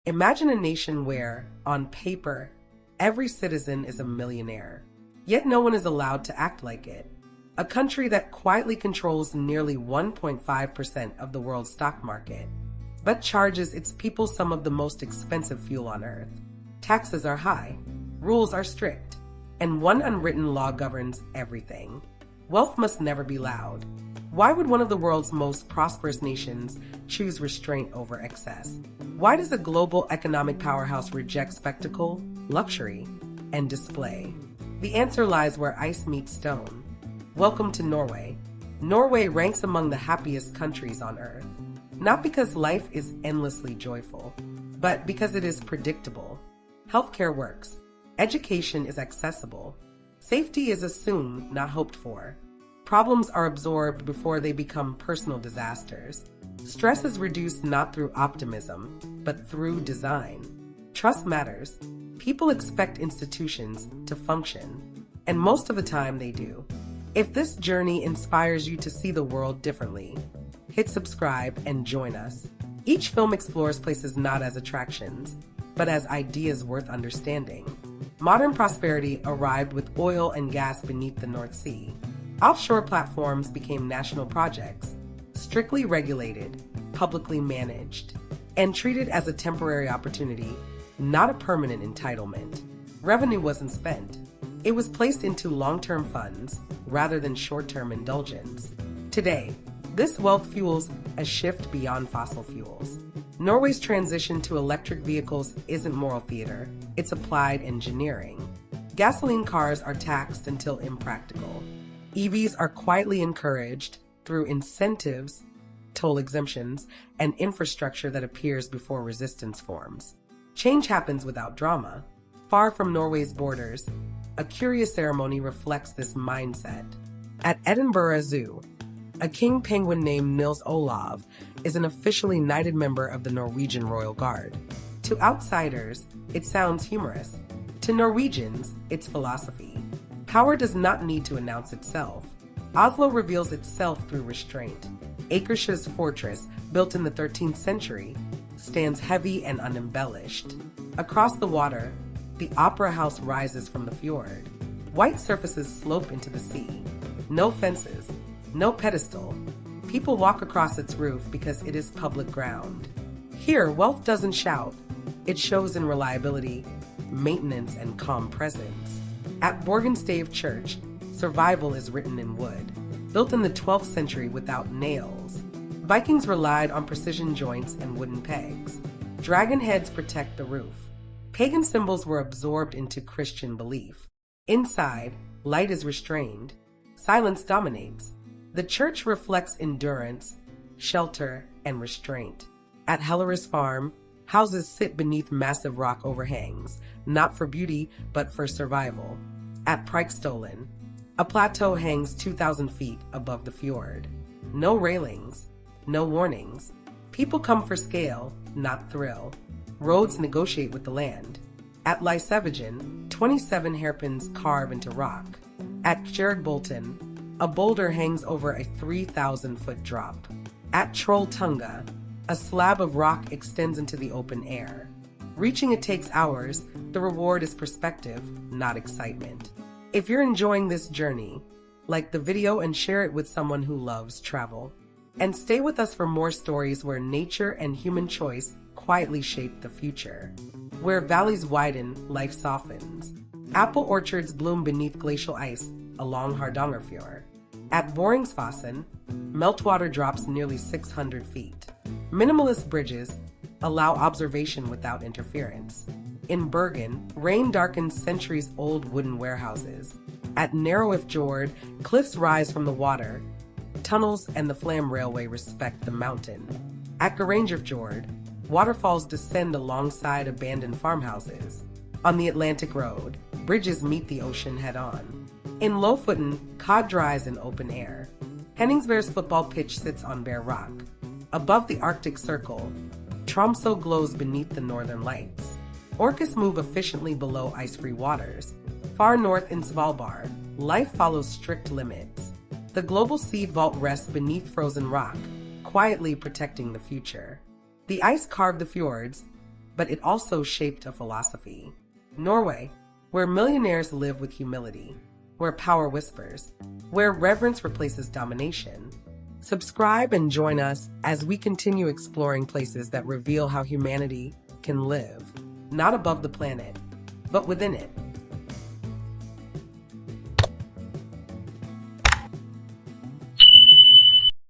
Imagine a nation where, on paper, every citizen is a millionaire, yet no one is allowed to act like it. A country that quietly controls nearly 1.5% of the world's stock market, but charges its people some of the most expensive fuel on earth. Taxes are high, rules are strict, and one unwritten law governs everything. Wealth must never be loud. Why would one of the world's most prosperous nations choose restraint over excess? Why does a global economic powerhouse reject spectacle, luxury, and display? The answer lies where ice meets stone. Welcome to Norway. Norway ranks among the happiest countries on earth. Not because life is endlessly joyful, but because it is predictable. Healthcare works. Education is accessible. Safety is assumed, not hoped for. Problems are absorbed before they become personal disasters. Stress is reduced not through optimism, but through design. Trust matters. People expect institutions to function, and most of the time they do. If this journey inspires you to see the world differently, hit subscribe and join us. Each film explores places not as attractions, but as ideas worth understanding. Modern prosperity arrived with oil and gas beneath the North Sea. Offshore platforms became national projects, strictly regulated, publicly managed, and treated as a temporary opportunity, not a permanent entitlement. Revenue wasn't spent. It was placed into long-term funds rather than short-term indulgence. Today, this wealth fuels a shift beyond fossil fuels. Norway's transition to electric vehicles isn't moral theater, it's applied engineering. Gasoline cars are taxed until impractical. EVs are quietly encouraged through incentives, toll exemptions, and infrastructure that appears before resistance forms. Change happens without drama. Far from Norway's borders, a curious ceremony reflects this mindset. At Edinburgh Zoo, a king penguin named Nils Olav is an officially knighted member of the Norwegian Royal Guard. To outsiders, it sounds humorous. To Norwegians, it's philosophy. Power does not need to announce itself. Oslo reveals itself through restraint. Akershia's fortress, built in the 13th century, stands heavy and unembellished. Across the water, the opera house rises from the fjord. White surfaces slope into the sea. No fences, no pedestal. People walk across its roof because it is public ground. Here, wealth doesn't shout. It shows in reliability, maintenance, and calm presence. At Borgenstave Church, survival is written in wood. Built in the 12th century without nails, Vikings relied on precision joints and wooden pegs. Dragon heads protect the roof. Pagan symbols were absorbed into Christian belief. Inside, light is restrained. Silence dominates. The church reflects endurance, shelter, and restraint. At Heller's Farm, houses sit beneath massive rock overhangs, not for beauty, but for survival. At Preikestolen, a plateau hangs 2,000 feet above the fjord. No railings, no warnings. People come for scale, not thrill. Roads negotiate with the land. At Lysevigen, 27 hairpins carve into rock. At Kjergbolten, a boulder hangs over a 3,000-foot drop. At Trolltunga, a slab of rock extends into the open air. Reaching it takes hours. The reward is perspective, not excitement. If you're enjoying this journey, like the video and share it with someone who loves travel. And stay with us for more stories where nature and human choice quietly shape the future. Where valleys widen, life softens. Apple orchards bloom beneath glacial ice along Hardangerfjord. At Voringsfossen, meltwater drops nearly 600 feet. Minimalist bridges allow observation without interference. In Bergen, rain darkens centuries-old wooden warehouses. At Fjord, cliffs rise from the water. Tunnels and the Flam Railway respect the mountain. At Fjord, waterfalls descend alongside abandoned farmhouses. On the Atlantic Road, bridges meet the ocean head-on. In Lofoten, cod dries in open air. Henningsvær's football pitch sits on bare rock. Above the Arctic Circle, Tromsø glows beneath the northern lights. Orcas move efficiently below ice-free waters. Far north in Svalbard, life follows strict limits. The global seed vault rests beneath frozen rock, quietly protecting the future. The ice carved the fjords, but it also shaped a philosophy. Norway, where millionaires live with humility, where power whispers, where reverence replaces domination. Subscribe and join us as we continue exploring places that reveal how humanity can live, not above the planet, but within it.